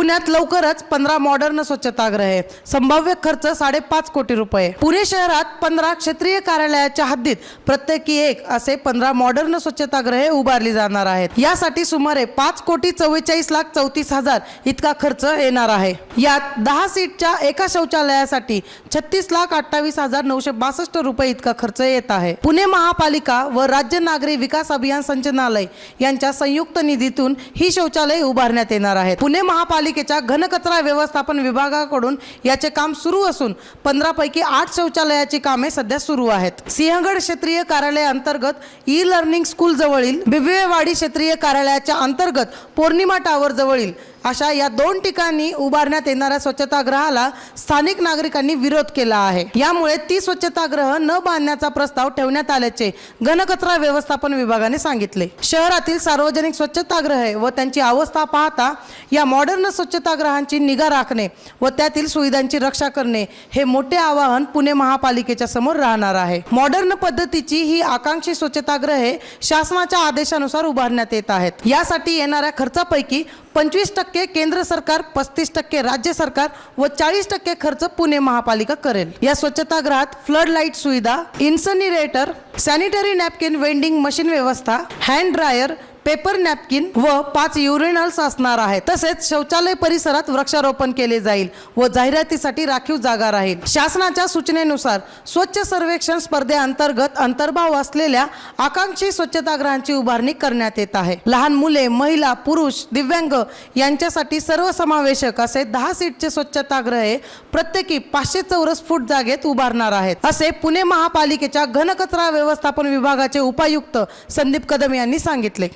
पुण्यात लवकरच 15 मॉडर्न स्वच्छतागृहे, संभाव्य खर्च 5.5 कोटी रुपये। पुणे शहरात 15 क्षेत्रीय कार्यालयाच्या हद्दीत प्रत्येकी एक असे 15 मॉडर्न स्वच्छतागृहे उभारली जाणार आहेत। यासाठी सुमारे 5,44,34,000 इतका खर्च येणार आहे। यात 10 सीटच्या एका शौचालयासाठी 36,28,962 रुपये इतका खर्च येत आहे। पुणे महापालिका व राज्य नागरी विकास अभियान संचालनालय यांच्या संयुक्त निधीतून ही शौचालय उभारण्यात येणार आहेत। पुणे महापालिकेच्या घनकचरा व्यवस्थापन विभागाकडून याचे काम सुरू असून 15 पैकी 8 शौचालयाची कामे सध्या सुरू आहेत। सिंहगड क्षेत्रीय कार्यालय अंतर्गत ई लर्निंग स्कूल जवळील बिबवेवाडी क्षेत्रीय कार्यालयाच्या अंतर्गत पौर्णिमा टावर जवळील अशा या 2 ठिकाणी उभारण्यात येणाऱ्या स्वच्छतागृहाला स्थानिक नागरिकांनी विरोध केला आहे। यामुळे ती स्वच्छतागृह न बांधण्याचा प्रस्ताव ठेवण्यात आल्याचे घनकचरा व्यवस्थापन विभागाने सांगितले। शहरातील सार्वजनिक स्वच्छतागृहे व त्यांची अवस्था पाहता या मॉडर्न स्वच्छतागृहांची निगा राखणे व त्यातील सुविधांची रक्षा करणे हे मोठे आवाहन पुणे महापालिकेच्या समोर राहणार आहे। मॉडर्न पद्धतीची ही आकांक्षी स्वच्छतागृहे शासनाच्या आदेशानुसार उभारण्यात येत आहेत। यासाठी येणाऱ्या खर्चापैकी 25% केंद्र सरकार, 35% राज्य सरकार व 40% खर्च पुणे महापालिका करेल। या स्वच्छतागृहात फ्लड लाईट सुविधा, incinerator, sanitary napkin vending machine व्यवस्था, हँड ड्रायर, पेपर नॅपकिन व 5 युरिनल्स असणार आहेत। तसेच शौचालय परिसरात वृक्षारोपण केले जाईल व जाहिरातीसाठी राखीव जागा राहील। शासनाच्या सूचनेनुसार स्वच्छ सर्वेक्षण स्पर्धेअंतर्गत अंतर्भाव असलेल्या आकांक्षी स्वच्छतागृहांची उभारणी करण्यात येत आहे। लहान मुले, महिला, पुरुष, दिव्यांग यांच्यासाठी सर्वसमावेशक असे 10 सीटचे स्वच्छतागृहे प्रत्येकी 500 चौरस फूट जागेत उभारणार आहेत, असे पुणे महापालिकेच्या घनकचरा व्यवस्थापन विभागाचे उपायुक्त संदीप कदम यांनी सांगितले।